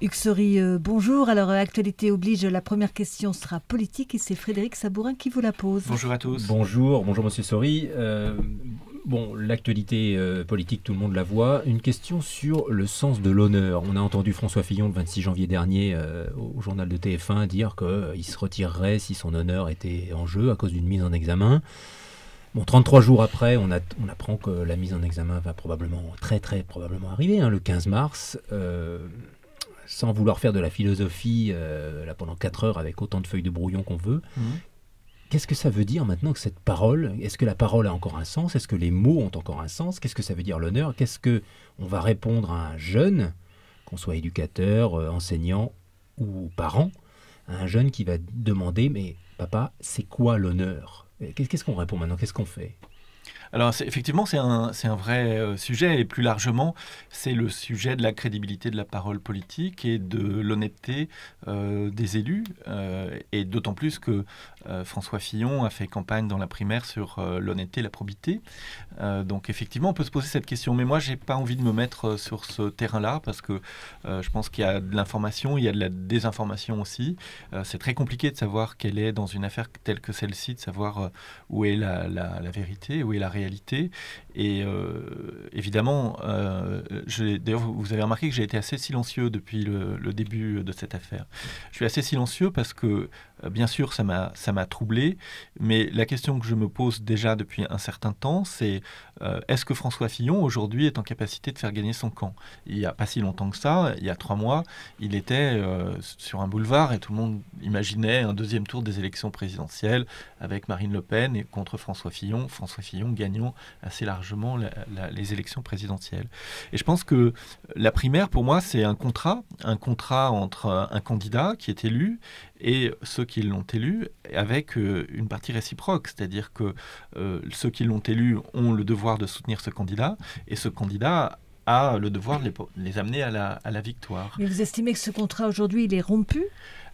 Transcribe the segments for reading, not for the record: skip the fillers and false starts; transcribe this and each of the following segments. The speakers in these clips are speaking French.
Hugues Saury, bonjour. Alors, actualité oblige, la première question sera politique et c'est Frédéric Sabourin qui vous la pose. Bonjour à tous. Bonjour monsieur Saury. Bon, l'actualité politique, tout le monde la voit. Une question sur le sens de l'honneur. On a entendu François Fillon le 26 janvier dernier au journal de TF1 dire qu'il se retirerait si son honneur était en jeu à cause d'une mise en examen. Bon, 33 jours après, on apprend que la mise en examen va probablement, très probablement arriver, le 15 mars. Sans vouloir faire de la philosophie là pendant 4 heures avec autant de feuilles de brouillon qu'on veut. Qu'est-ce que ça veut dire maintenant que cette parole, est-ce que la parole a encore un sens? Est-ce que les mots ont encore un sens? Qu'est-ce que ça veut dire l'honneur? Qu'est-ce qu'on va répondre à un jeune, qu'on soit éducateur, enseignant ou parent, à un jeune qui va demander « Mais papa, c'est quoi l'honneur ?» Qu'est-ce qu'on répond maintenant? Qu'est-ce qu'on fait? Alors effectivement, c'est un vrai sujet, et plus largement, c'est le sujet de la crédibilité de la parole politique et de l'honnêteté des élus, et d'autant plus que François Fillon a fait campagne dans la primaire sur l'honnêteté et la probité. Donc effectivement, on peut se poser cette question, mais moi, j'ai pas envie de me mettre sur ce terrain-là, parce que je pense qu'il y a de l'information, il y a de la désinformation aussi. C'est très compliqué de savoir quelle est, dans une affaire telle que celle-ci, de savoir où est la vérité, où est la réalité. Et évidemment, d'ailleurs, vous avez remarqué que j'ai été assez silencieux depuis le début de cette affaire. Je suis assez silencieux parce que, bien sûr, ça m'a troublé, mais la question que je me pose déjà depuis un certain temps, c'est est-ce que François Fillon, aujourd'hui, est en capacité de faire gagner son camp? Il n'y a pas si longtemps que ça, il y a 3 mois, il était sur un boulevard et tout le monde imaginait un deuxième tour des élections présidentielles avec Marine Le Pen et contre François Fillon gagnant assez largement les élections présidentielles. Et je pense que la primaire, pour moi, c'est un contrat entre un candidat qui est élu et ceux qui l'ont élu, avec une partie réciproque, c'est-à-dire que ceux qui l'ont élu ont le devoir de soutenir ce candidat, et ce candidat a le devoir de les amener à la victoire. Mais vous estimez que ce contrat aujourd'hui, il est rompu ?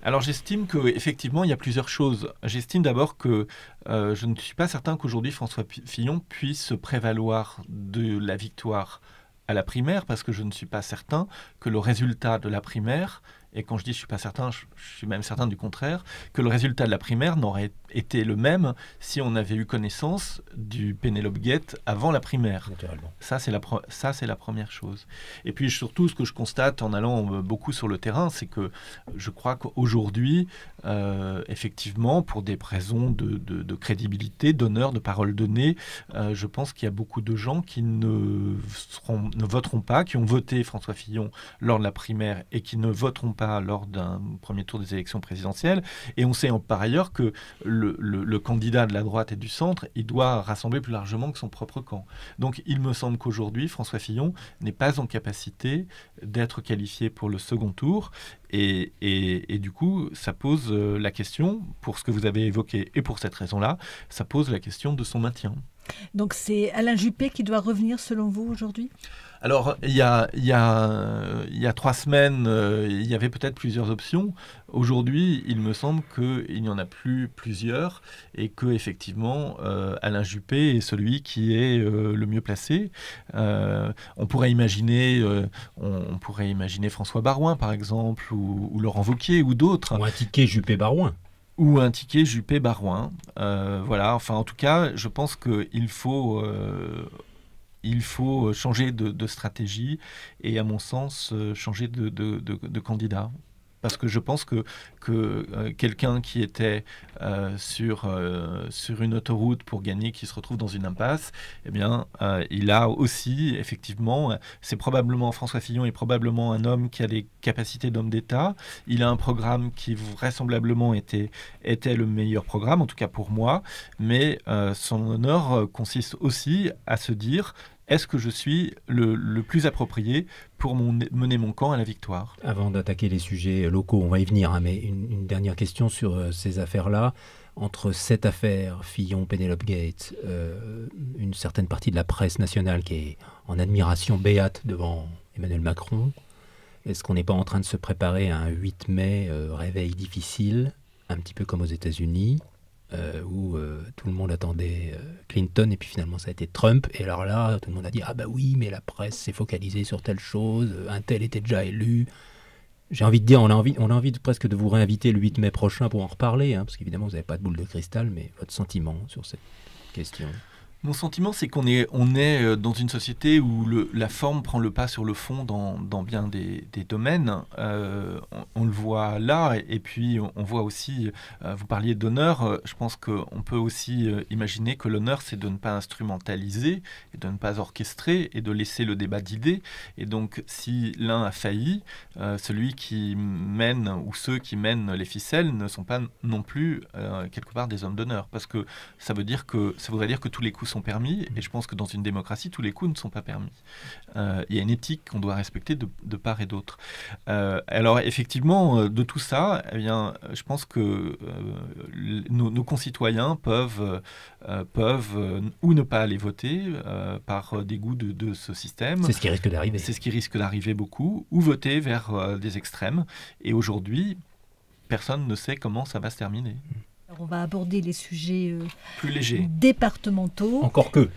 Alors j'estime qu'effectivement, il y a plusieurs choses. J'estime d'abord que je ne suis pas certain qu'aujourd'hui François Fillon puisse se prévaloir de la victoire à la primaire, parce que je ne suis pas certain que le résultat de la primaire, et quand je dis je ne suis pas certain, je suis même certain du contraire, que le résultat de la primaire n'aurait été le même si on avait eu connaissance du Penelope Gate avant la primaire. Ça, c'est la première chose. Et puis surtout, ce que je constate en allant beaucoup sur le terrain, c'est que je crois qu'aujourd'hui, effectivement, pour des raisons de crédibilité, d'honneur, de parole donnée, je pense qu'il y a beaucoup de gens qui ne voteront pas, qui ont voté François Fillon lors de la primaire et qui ne voteront pas lors d'un premier tour des élections présidentielles. Et on sait par ailleurs que le candidat de la droite et du centre, il doit rassembler plus largement que son propre camp. Donc il me semble qu'aujourd'hui, François Fillon n'est pas en capacité d'être qualifié pour le second tour. Et du coup, ça pose la question, pour ce que vous avez évoqué et pour cette raison-là, ça pose la question de son maintien. Donc c'est Alain Juppé qui doit revenir selon vous aujourd'hui ? Alors, il y a 3 semaines, il y avait peut-être plusieurs options. Aujourd'hui, il me semble qu'il n'y en a plus plusieurs et qu'effectivement, Alain Juppé est celui qui est le mieux placé. On pourrait imaginer François Baroin, par exemple, ou Laurent Wauquiez, ou d'autres. Ou un ticket Juppé-Baroin. Ou un ticket Juppé-Baroin. Voilà, enfin, en tout cas, je pense qu'il faut... Il faut changer de stratégie et, à mon sens, changer de candidat. Parce que je pense que quelqu'un qui était sur une autoroute pour gagner, qui se retrouve dans une impasse, eh bien, il a aussi, effectivement, François Fillon est probablement un homme qui a des capacités d'homme d'État. Il a un programme qui vraisemblablement était le meilleur programme, en tout cas pour moi. Mais son honneur consiste aussi à se dire: est-ce que je suis le plus approprié pour mener mon camp à la victoire? Avant d'attaquer les sujets locaux, on va y venir, mais une dernière question sur ces affaires-là. Entre cette affaire Fillon-Penelope Gate, une certaine partie de la presse nationale qui est en admiration béate devant Emmanuel Macron, est-ce qu'on n'est pas en train de se préparer à un 8 mai réveil difficile, un petit peu comme aux États-Unis, où tout le monde attendait Clinton et puis finalement ça a été Trump, et alors là tout le monde a dit ah bah oui mais la presse s'est focalisée sur telle chose, un tel était déjà élu. J'ai envie de dire, on a envie presque de vous réinviter le 8 mai prochain pour en reparler, hein, parce qu'évidemment, vous n'avez pas de boule de cristal, mais votre sentiment sur cette question. Mon sentiment, c'est qu'on est dans une société où la forme prend le pas sur le fond dans bien des domaines. On le voit là, et puis on voit aussi, vous parliez d'honneur, je pense qu'on peut aussi imaginer que l'honneur, c'est de ne pas instrumentaliser, et de ne pas orchestrer, et de laisser le débat d'idées. Et donc, si l'un a failli, celui qui mène, ou ceux qui mènent les ficelles, ne sont pas non plus, quelque part, des hommes d'honneur. Parce que ça voudrait dire que tous les coups sont permis, et je pense que dans une démocratie, tous les coups ne sont pas permis. Il y a une éthique qu'on doit respecter de part et d'autre. Alors effectivement, de tout ça, eh bien, je pense que nos concitoyens peuvent ou ne pas aller voter par dégoût de ce système. C'est ce qui risque d'arriver. C'est ce qui risque d'arriver beaucoup, ou voter vers des extrêmes. Et aujourd'hui, personne ne sait comment ça va se terminer. Alors on va aborder les sujets plus légers, départementaux. Encore que.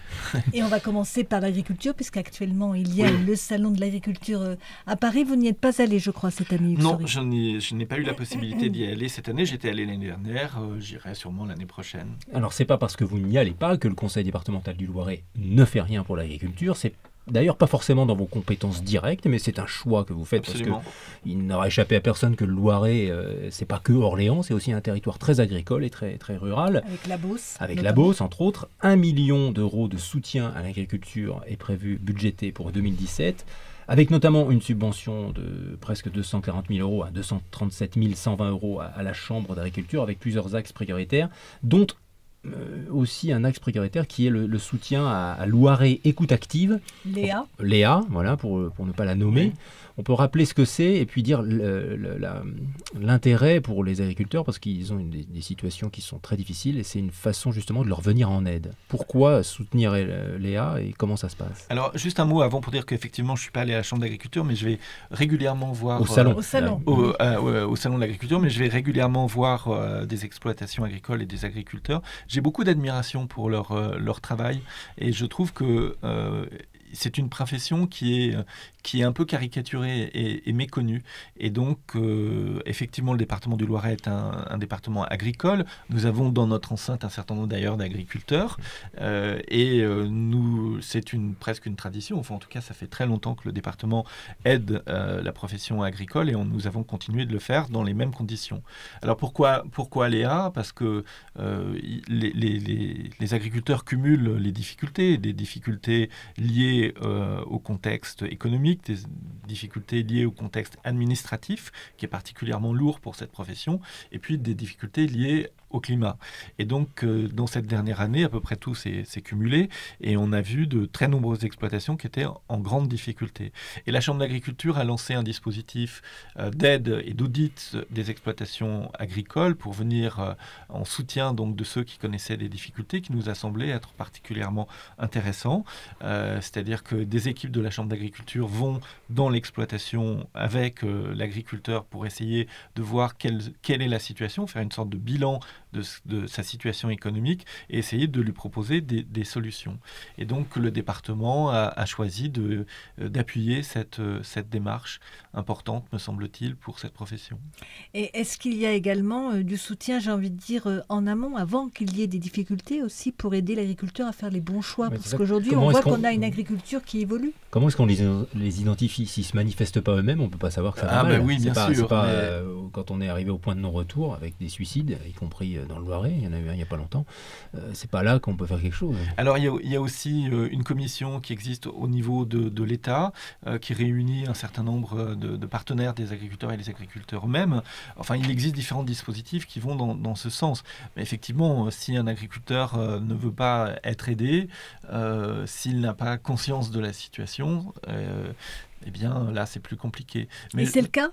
Et on va commencer par l'agriculture, puisqu'actuellement il y a le salon de l'agriculture à Paris. Vous n'y êtes pas allé, je crois, cette année. Non, je n'ai pas eu la possibilité d'y aller cette année. J'étais allé l'année dernière, j'irai sûrement l'année prochaine. Alors c'est pas parce que vous n'y allez pas que le Conseil départemental du Loiret ne fait rien pour l'agriculture. C'est d'ailleurs pas forcément dans vos compétences directes, mais c'est un choix que vous faites. Absolument. Parce qu'il n'aura échappé à personne que le Loiret, c'est pas que Orléans, c'est aussi un territoire très agricole et très, très rural. Avec la Beauce. Avec la Beauce, entre autres. 1 million d'euros de soutien à l'agriculture est prévu, budgété pour 2017, avec notamment une subvention de presque 240 000 euros à 237 120 euros à la Chambre d'agriculture, avec plusieurs axes prioritaires, dont aussi un axe prioritaire qui est le soutien à Loiret Écoute Active. Léa. Léa, voilà, pour ne pas la nommer. Oui. On peut rappeler ce que c'est et puis dire l'intérêt pour les agriculteurs, parce qu'ils ont des situations qui sont très difficiles et c'est une façon justement de leur venir en aide. Pourquoi soutenir Léa et comment ça se passe? Alors, juste un mot avant pour dire qu'effectivement, je ne suis pas allé à la Chambre d'agriculture, mais je vais régulièrement voir... Au salon. Au salon de l'agriculture, mais je vais régulièrement voir des exploitations agricoles et des agriculteurs. J'ai beaucoup d'admiration pour leur travail et je trouve que c'est une profession qui est un peu caricaturée et méconnue. Et donc, effectivement, le département du Loiret est un département agricole. Nous avons dans notre enceinte un certain nombre d'ailleurs d'agriculteurs. C'est presque une tradition. Enfin, en tout cas, ça fait très longtemps que le département aide la profession agricole et nous avons continué de le faire dans les mêmes conditions. Alors, pourquoi Léa? Parce que les agriculteurs cumulent les difficultés, des difficultés liées au contexte économique, des difficultés liées au contexte administratif, qui est particulièrement lourd pour cette profession, et puis des difficultés liées au climat. Et donc, dans cette dernière année, à peu près tout s'est cumulé, et on a vu de très nombreuses exploitations qui étaient en grande difficulté. Et la Chambre d'agriculture a lancé un dispositif d'aide et d'audit des exploitations agricoles pour venir en soutien donc, de ceux qui connaissaient des difficultés, qui nous a semblé être particulièrement intéressant. C'est-à-dire que des équipes de la Chambre d'agriculture vont dans l'exploitation avec l'agriculteur pour essayer de voir quelle est la situation, faire une sorte de bilan de sa situation économique et essayer de lui proposer des solutions. Et donc le département a choisi d'appuyer cette démarche importante, me semble-t-il, pour cette profession. Et est-ce qu'il y a également du soutien, j'ai envie de dire, en amont, avant qu'il y ait des difficultés aussi, pour aider l'agriculteur à faire les bons choix? Parce qu'aujourd'hui, on voit qu'on a une agriculture qui évolue. Comment est-ce qu'on les identifie? S'ils ne se manifestent pas eux-mêmes, on ne peut pas savoir que ça va mal. Ben oui, bien sûr. Quand on est arrivé au point de non-retour, avec des suicides, y compris dans le Loiret, il y en a eu un il n'y a pas longtemps, c'est pas là qu'on peut faire quelque chose. Alors il y a aussi une commission qui existe au niveau de l'État, qui réunit un certain nombre de partenaires des agriculteurs et des agriculteurs eux-mêmes. Enfin, il existe différents dispositifs qui vont dans ce sens. Mais effectivement, si un agriculteur ne veut pas être aidé, s'il n'a pas conscience de la situation, eh bien là c'est plus compliqué. Mais c'est le cas?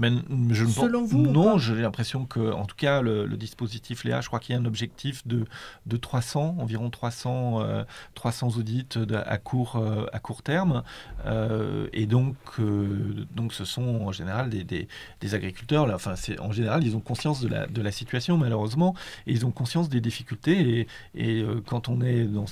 Selon vous? Non, j'ai l'impression que, en tout cas, le dispositif Léa, je crois qu'il y a un objectif de 300, environ 300 audits à court terme. Et donc, ce sont en général des agriculteurs. Là, enfin, en général, ils ont conscience de la situation, malheureusement, et ils ont conscience des difficultés. Et quand on est dans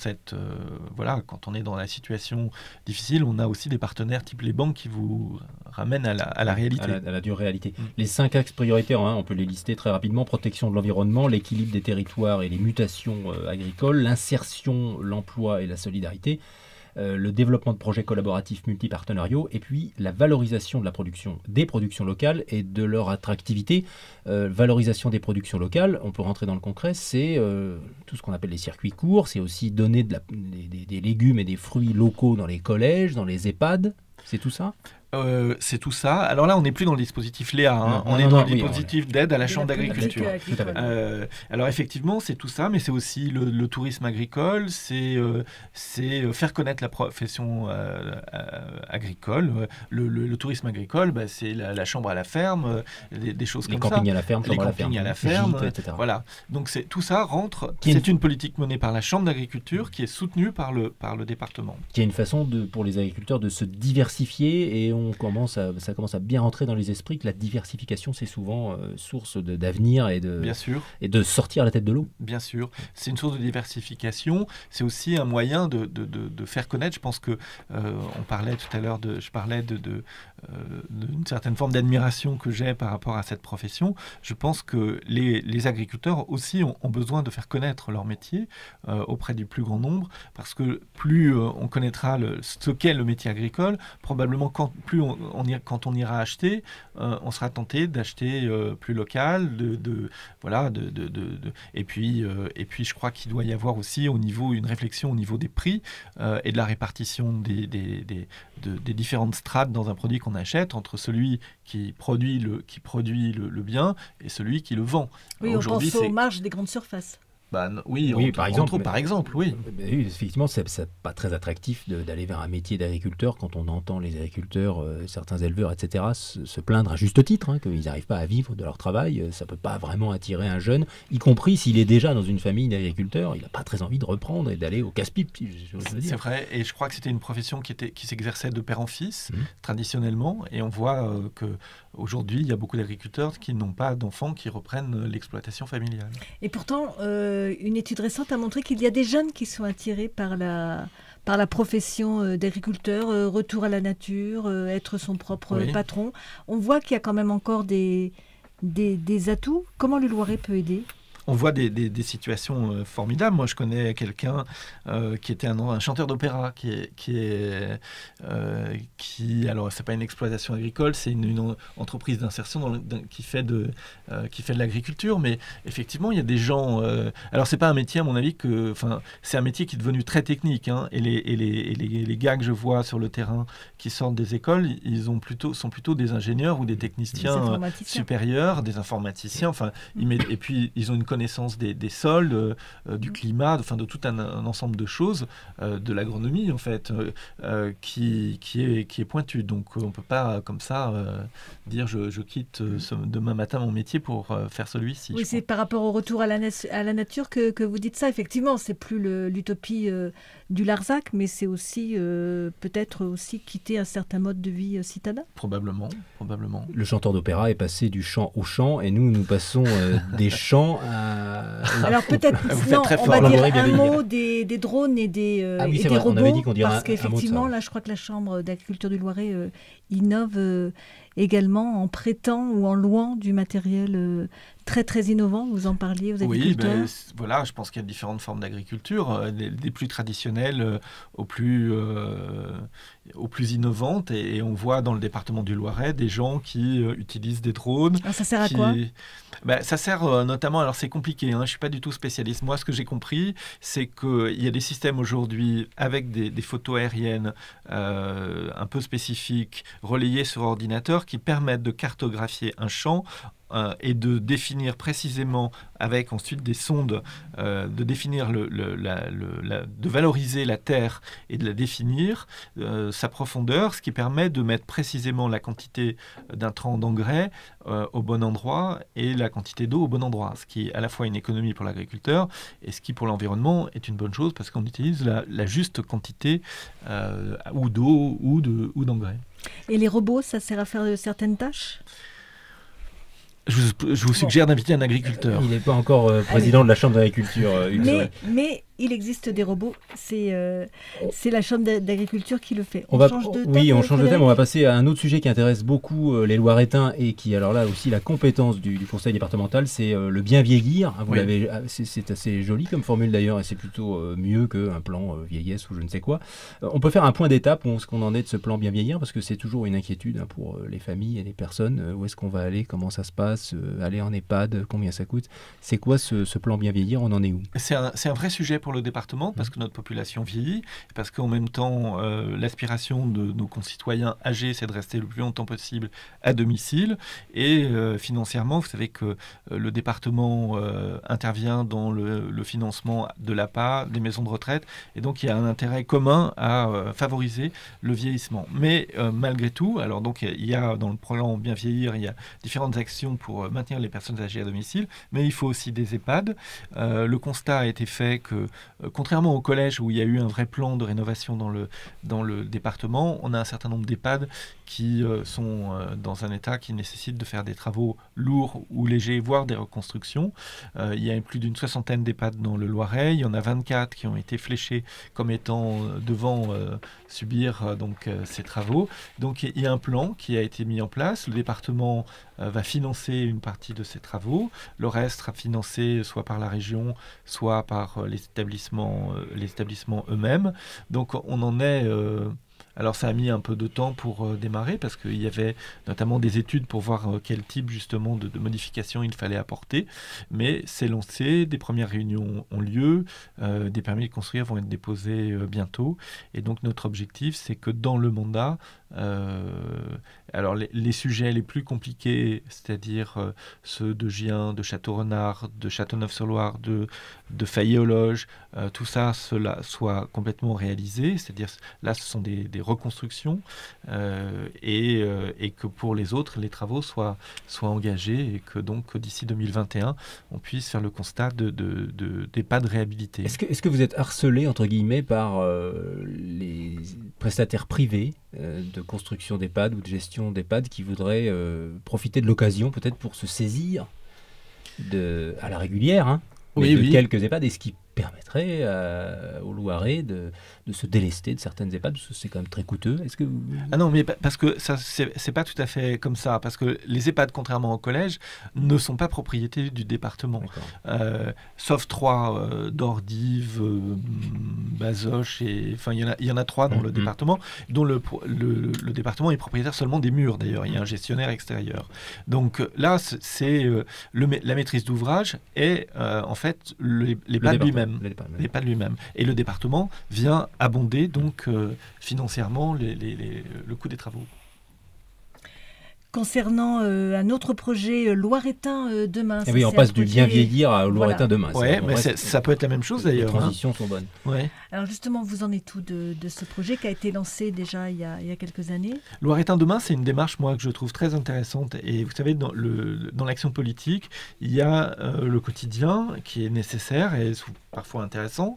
quand on est dans la situation difficile, on a aussi des partenaires type les banques qui vous ramènent à la réalité. À la dure plusieurs réalités. Les 5 axes prioritaires, on peut les lister très rapidement: protection de l'environnement, l'équilibre des territoires et les mutations agricoles, l'insertion, l'emploi et la solidarité, le développement de projets collaboratifs multipartenariaux, et puis la valorisation de la production, des productions locales et de leur attractivité. Valorisation des productions locales, on peut rentrer dans le concret, c'est tout ce qu'on appelle les circuits courts, c'est aussi donner des légumes et des fruits locaux dans les collèges, dans les EHPAD, c'est tout ça ? C'est tout ça. Alors là, on n'est plus dans le dispositif Léa, on est dans le dispositif d'aide à la chambre d'agriculture. Alors effectivement, c'est tout ça, mais c'est aussi le tourisme agricole, c'est faire connaître la profession agricole. Le tourisme agricole, c'est la chambre à la ferme, des choses comme ça. Les campings à la ferme, les campings à la ferme, gîtes, etc. Voilà. Donc tout ça rentre. C'est une politique menée par la chambre d'agriculture qui est soutenue par le département. Qui est une façon pour les agriculteurs de se diversifier, et ça commence à bien rentrer dans les esprits que la diversification, c'est souvent source d'avenir et de sortir la tête de l'eau. Bien sûr, c'est une source de diversification, c'est aussi un moyen de faire connaître. Je pense que on parlait tout à l'heure, je parlais d'une certaine forme d'admiration que j'ai par rapport à cette profession. Je pense que les agriculteurs aussi ont besoin de faire connaître leur métier auprès du plus grand nombre, parce que plus on connaîtra ce qu'est le métier agricole, probablement quand on ira acheter, on sera tenté d'acheter plus local, et puis je crois qu'il doit y avoir aussi une réflexion au niveau des prix et de la répartition des différentes strates dans un produit qu'on achète, entre celui qui produit le bien et celui qui le vend. Oui, on pense aux marges des grandes surfaces. Oui, par exemple, oui. Effectivement, c'est pas très attractif d'aller vers un métier d'agriculteur quand on entend les agriculteurs, certains éleveurs, etc., se plaindre à juste titre qu'ils n'arrivent pas à vivre de leur travail. Ça peut pas vraiment attirer un jeune, y compris s'il est déjà dans une famille d'agriculteurs. Il n'a pas très envie de reprendre et d'aller au casse-pipe. C'est vrai, et je crois que c'était une profession qui s'exerçait de père en fils, traditionnellement, et on voit qu'aujourd'hui, il y a beaucoup d'agriculteurs qui n'ont pas d'enfants qui reprennent l'exploitation familiale. Et pourtant, une étude récente a montré qu'il y a des jeunes qui sont attirés par la profession d'agriculteur, retour à la nature, être son propre patron. On voit qu'il y a quand même encore des atouts. Comment le Loiret peut aider ? On voit des situations formidables. Moi, je connais quelqu'un qui était un chanteur d'opéra, alors c'est pas une exploitation agricole, c'est une entreprise d'insertion qui fait de l'agriculture. Mais effectivement, il y a des gens. Alors, c'est pas un métier, à mon avis, c'est un métier qui est devenu très technique. Et les gars que je vois sur le terrain qui sortent des écoles, sont plutôt des ingénieurs ou des techniciens supérieurs, des informaticiens. Et puis ils ont une connaissance des sols, du climat, de tout un ensemble de choses, de l'agronomie en fait, qui est pointue. Donc on ne peut pas comme ça dire je quitte demain matin mon métier pour faire celui-ci. Oui, c'est par rapport au retour à la nature que vous dites ça. Effectivement, c'est plus l'utopie du Larzac, mais c'est aussi peut-être aussi quitter un certain mode de vie citadin. Probablement. Le chanteur d'opéra est passé du chant au chant, et nous passons des chants à... Alors peut-être, on va dire un mot des drones et des robots, on avait dit qu'on dirait parce qu'effectivement, là, je crois que la Chambre d'agriculture du Loiret innove également en prêtant ou en louant du matériel très très innovant. Vous en parliez aux agriculteurs. Oui, je pense qu'il y a différentes formes d'agriculture, des plus traditionnelles aux plus innovantes, et on voit dans le département du Loiret des gens qui utilisent des drones. Alors ça sert à quoi ? Ça sert notamment, alors c'est compliqué, je ne suis pas du tout spécialiste. Moi, ce que j'ai compris, c'est qu'il y a des systèmes aujourd'hui avec des photos aériennes un peu spécifiques, relayées sur ordinateur, qui permettent de cartographier un champ et de définir précisément, avec ensuite des sondes, de définir de valoriser la terre et de la définir, sa profondeur, ce qui permet de mettre précisément la quantité d'intrants d'engrais au bon endroit et la quantité d'eau au bon endroit, ce qui est à la fois une économie pour l'agriculteur et ce qui pour l'environnement est une bonne chose, parce qu'on utilise la juste quantité ou d'eau ou d'engrais. Et les robots, ça sert à faire certaines tâches ? Je vous suggère d'inviter un agriculteur. Il n'est pas encore président de la Chambre d'agriculture. Mais il existe des robots. C'est la Chambre d'agriculture qui le fait. On change de thème. On va passer à un autre sujet qui intéresse beaucoup les Loiretains et qui, alors là aussi, la compétence du conseil départemental, c'est le bien vieillir. C'est assez joli comme formule d'ailleurs, et c'est plutôt mieux qu'un plan vieillesse ou je ne sais quoi. On peut faire un point d'étape, où est-ce qu'on en est de ce plan bien vieillir, parce que c'est toujours une inquiétude pour les familles et les personnes. Où est-ce qu'on va aller, comment ça se passe, aller en EHPAD, combien ça coûte. C'est quoi ce plan bien vieillir, on en est où? C'est un vrai sujet pour le département, parce que notre population vieillit, parce qu'en même temps, l'aspiration de nos concitoyens âgés, c'est de rester le plus longtemps possible à domicile. Et financièrement, vous savez que le département intervient dans le financement de l'APA, des maisons de retraite, et donc il y a un intérêt commun à favoriser le vieillissement. Mais malgré tout, alors donc il y a dans le plan Bien vieillir, il y a différentes actions pour maintenir les personnes âgées à domicile, mais il faut aussi des EHPAD. Le constat a été fait que, contrairement au collège où il y a eu un vrai plan de rénovation dans le département, on a un certain nombre d'EHPAD qui sont dans un état qui nécessite de faire des travaux lourds ou légers, voire des reconstructions. Il y a plus d'une 60aine d'EHPAD dans le Loiret. Il y en a 24 qui ont été fléchés comme étant devant subir ces travaux. Donc il y a un plan qui a été mis en place. Le département va financer une partie de ces travaux. Le reste sera financé soit par la région, soit par les établissements eux-mêmes. Donc on en est... Alors ça a mis un peu de temps pour démarrer parce qu'il y avait notamment des études pour voir quel type justement de modifications il fallait apporter. Mais c'est lancé, des premières réunions ont lieu, des permis de construire vont être déposés bientôt. Et donc notre objectif, c'est que dans le mandat, alors les sujets les plus compliqués, c'est-à-dire ceux de Gien, de Château-Renard, de Châteauneuf-sur-Loire, de Faillé-aux-Loges, tout ça, cela soit complètement réalisé. C'est-à-dire là, ce sont des reconstructions et que pour les autres, les travaux soient engagés et que donc d'ici 2021, on puisse faire le constat d'EHPAD réhabilités. Est-ce que vous êtes harcelé, entre guillemets, par les prestataires privés de construction d'EHPAD ou de gestion d'EHPAD qui voudraient profiter de l'occasion peut-être pour se saisir à la régulière, de quelques EHPAD, et ce qui permettrait aux Loiret de se délester de certaines EHPAD, parce que c'est quand même très coûteux. Ah non, mais parce que ça, c'est pas tout à fait comme ça, parce que les EHPAD, contrairement au collège, ne sont pas propriété du département. Sauf 3, d'Ordive, Bazoches, enfin il y en a 3 dans le département, dont le département est propriétaire seulement des murs d'ailleurs, il y a un gestionnaire extérieur. Donc là, c'est la maîtrise d'ouvrage et en fait l'EHPAD lui-même. L'EHPAD lui-même. Et le département vient abonder donc financièrement le coût des travaux. Concernant un autre projet Loiretain demain. Et oui, on passe du bien vieillir à Loiretain demain. Oui, mais ça peut être la même chose d'ailleurs. Les transitions sont bonnes. Ouais. Alors justement, vous en êtes où de ce projet qui a été lancé déjà il y a quelques années? Loiretain demain, c'est une démarche, moi, que je trouve très intéressante. Et vous savez, dans l'action politique, il y a le quotidien qui est nécessaire et parfois intéressant.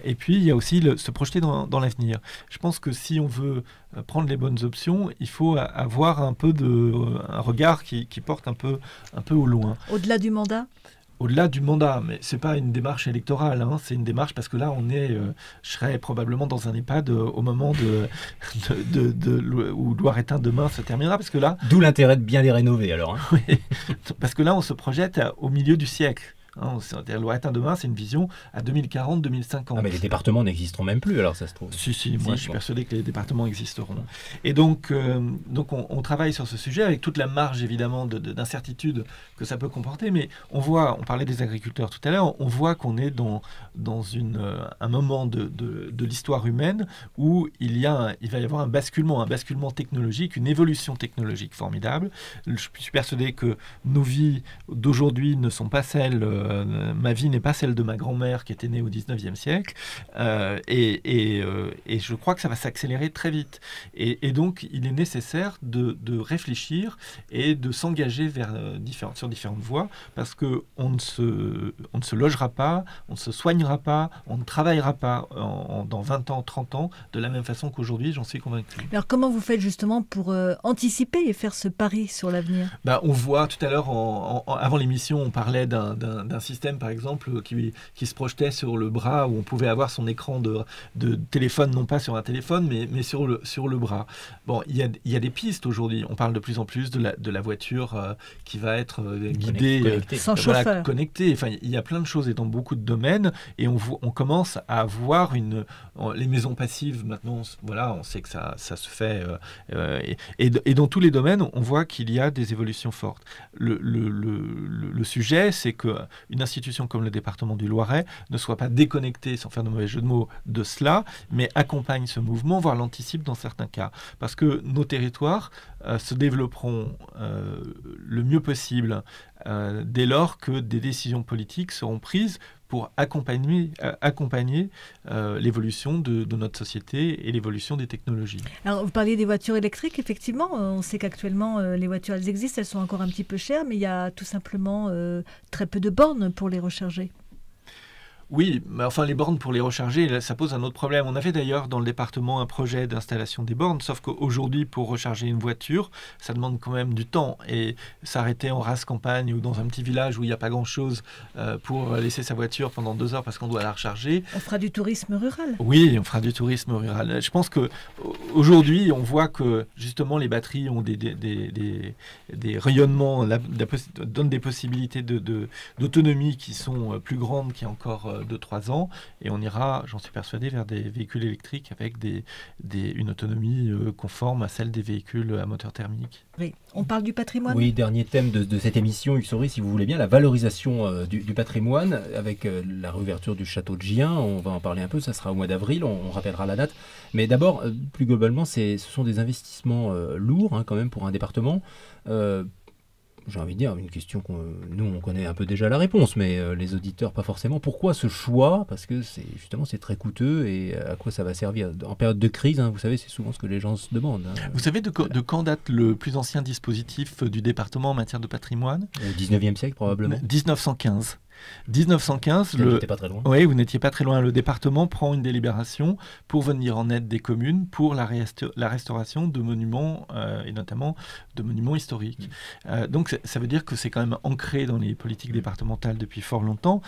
Et puis, il y a aussi se projeter dans l'avenir. Je pense que si on veut prendre les bonnes options, il faut avoir un regard qui porte un peu au loin. Au-delà du mandat ? Au-delà du mandat, mais c'est pas une démarche électorale, c'est une démarche parce que là, je serais probablement dans un EHPAD au moment où Loiretain demain se terminera, parce que là... D'où l'intérêt de bien les rénover alors. Oui, parce que là, on se projette au milieu du siècle. Loiretain demain, c'est une vision à 2040-2050. Ah, mais les départements n'existeront même plus, alors ça se trouve. Si, moi je suis persuadé que les départements existeront. Et donc on travaille sur ce sujet avec toute la marge évidemment d'incertitude que ça peut comporter, mais on parlait des agriculteurs tout à l'heure, on voit qu'on est dans un moment de l'histoire humaine où il va y avoir un basculement technologique, une évolution technologique formidable. Je suis persuadé que nos vies d'aujourd'hui ne sont pas celles... ma vie n'est pas celle de ma grand-mère qui était née au 19e siècle et je crois que ça va s'accélérer très vite et donc il est nécessaire de réfléchir et de s'engager sur différentes voies parce qu'on ne se logera pas, on ne se soignera pas, on ne travaillera pas dans 20 ans, 30 ans de la même façon qu'aujourd'hui, j'en suis convaincu. Alors comment vous faites justement pour anticiper et faire ce pari sur l'avenir ? On voit tout à l'heure, avant l'émission, on parlait d'un d'un système, par exemple, qui se projetait sur le bras, où on pouvait avoir son écran de téléphone, non pas sur un téléphone, mais sur le bras. Bon, il y a des pistes aujourd'hui. On parle de plus en plus de la voiture qui va être guidée, sans chauffeur. Connectée. Enfin, il y a plein de choses et dans beaucoup de domaines. Et on commence à voir les maisons passives. Maintenant, voilà, on sait que ça se fait. Et dans tous les domaines, on voit qu'il y a des évolutions fortes. Le sujet, c'est qu'une institution comme le département du Loiret ne soit pas déconnectée, sans faire de mauvais jeu de mots, de cela, mais accompagne ce mouvement, voire l'anticipe dans certains cas. Parce que nos territoires se développeront le mieux possible dès lors que des décisions politiques seront prises pour accompagner l'évolution de notre société et l'évolution des technologies. Alors, vous parliez des voitures électriques, effectivement. On sait qu'actuellement, les voitures, elles existent, elles sont encore un petit peu chères, mais il y a tout simplement très peu de bornes pour les recharger. Oui, mais enfin les bornes pour les recharger, ça pose un autre problème. On avait d'ailleurs dans le département un projet d'installation des bornes, sauf qu'aujourd'hui pour recharger une voiture, ça demande quand même du temps. Et s'arrêter en race campagne ou dans un petit village où il n'y a pas grand-chose pour laisser sa voiture pendant 2 heures parce qu'on doit la recharger. On fera du tourisme rural. Oui, on fera du tourisme rural. Je pense qu'aujourd'hui, on voit que justement les batteries ont des rayonnements, donnent des possibilités d'autonomie qui sont plus grandes qu'il y a encore 2-3 ans, et on ira, j'en suis persuadé, vers des véhicules électriques avec une autonomie conforme à celle des véhicules à moteur thermique. Oui. On parle du patrimoine. Oui, dernier thème de cette émission, Hugues Saury, si vous voulez bien, la valorisation du patrimoine, avec la réouverture du château de Gien. On va en parler un peu, ça sera au mois d'avril, on rappellera la date. Mais d'abord, plus globalement, ce sont des investissements lourds quand même pour un département. J'ai envie de dire, une question nous on connaît un peu déjà la réponse, mais les auditeurs pas forcément. Pourquoi ce choix? Parce que c'est très coûteux, et à quoi ça va servir en période de crise, vous savez, c'est souvent ce que les gens se demandent. Vous savez de quand date le plus ancien dispositif du département en matière de patrimoine? Au 19e siècle probablement. 1915. 1915, vous n'étiez pas très loin. Oui, vous n'étiez pas très loin. Le département prend une délibération pour venir en aide des communes pour la restauration de monuments, et notamment de monuments historiques. Donc ça veut dire que c'est quand même ancré dans les politiques départementales depuis fort longtemps.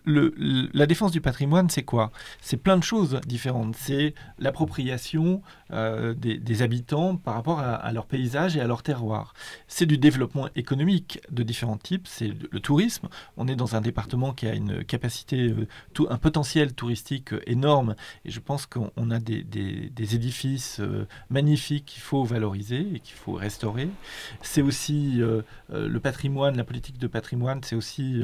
La défense du patrimoine, c'est quoi? C'est plein de choses différentes. C'est l'appropriation des habitants par rapport à leur paysage et à leur terroir. C'est du développement économique de différents types. C'est le tourisme. On est dans un département qui a une capacité, un potentiel touristique énorme, et je pense qu'on a des édifices magnifiques qu'il faut valoriser et qu'il faut restaurer. C'est aussi le patrimoine, la politique de patrimoine, c'est aussi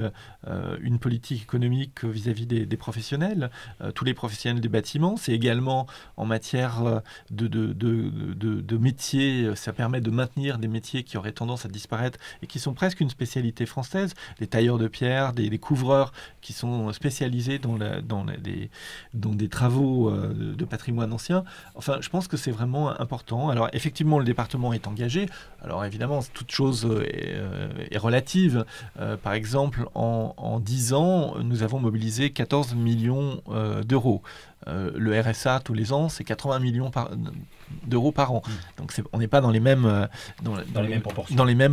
une politique économique vis-à-vis des professionnels, tous les professionnels du bâtiment. C'est également en matière de métiers, ça permet de maintenir des métiers qui auraient tendance à disparaître et qui sont presque une spécialité française, les tailleurs de pierre, des couvreurs qui sont spécialisés dans des travaux de patrimoine ancien. Enfin, je pense que c'est vraiment important. Alors, effectivement, le département est engagé. Alors, évidemment, toute chose est relative. Par exemple, en 10 ans, nous avons mobilisé 14 millions d'euros. Le RSA, tous les ans, c'est 80 millions d'euros par an. Donc on n'est pas dans les mêmes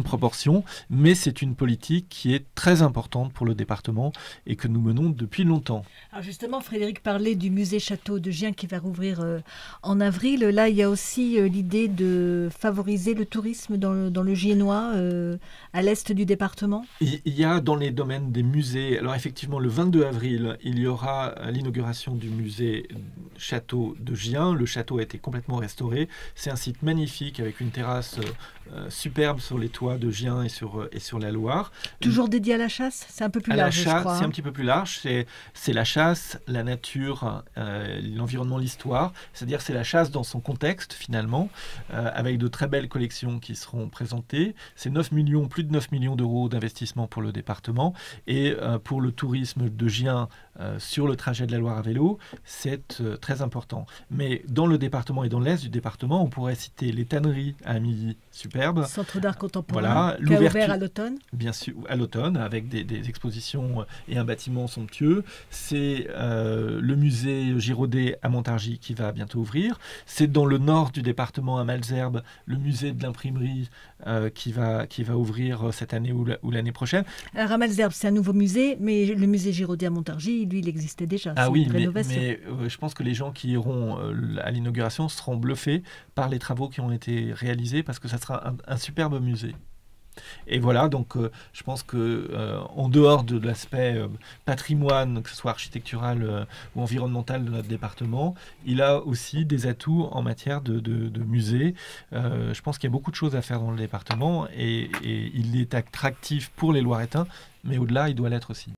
proportions, mais c'est une politique qui est très importante pour le département et que nous menons depuis longtemps. Alors justement, Frédéric parlait du musée Château de Gien qui va rouvrir en avril. Là, il y a aussi l'idée de favoriser le tourisme dans le Giennois, à l'est du département. Il y a dans les domaines des musées, alors effectivement, le 22 avril, il y aura l'inauguration du musée Château de Gien. Le château a été complètement restauré. C'est un site magnifique avec une terrasse superbe sur les toits de Gien et sur la Loire. Toujours dédié à la chasse? C'est un peu plus large, je crois. C'est un petit peu plus large. C'est la chasse, la nature, l'environnement, l'histoire. C'est-à-dire c'est la chasse dans son contexte, finalement, avec de très belles collections qui seront présentées. C'est plus de 9 millions d'euros d'investissement pour le département. Et pour le tourisme de Gien sur le trajet de la Loire à vélo, c'est qui est très important. Mais dans le département et dans l'est du département, on pourrait citer les tanneries à Amélie, superbe. Centre d'art contemporain, qui a ouvert à l'automne. Bien sûr, à l'automne, avec des expositions et un bâtiment somptueux. C'est le musée Giraudet à Montargis qui va bientôt ouvrir. C'est dans le nord du département, à Malesherbes, le musée de l'imprimerie qui va ouvrir cette année ou l'année prochaine. Alors à Malesherbes, c'est un nouveau musée, mais le musée Giraudet à Montargis, lui, il existait déjà. Ah oui, mais je pense que les gens qui iront à l'inauguration seront bluffés par les travaux qui ont été réalisés, parce que ça sera un superbe musée. Et voilà, donc je pense que en dehors de l'aspect patrimoine, que ce soit architectural ou environnemental de notre département, il a aussi des atouts en matière de musée. Je pense qu'il y a beaucoup de choses à faire dans le département, et il est attractif pour les Loiretains, mais au-delà, il doit l'être aussi.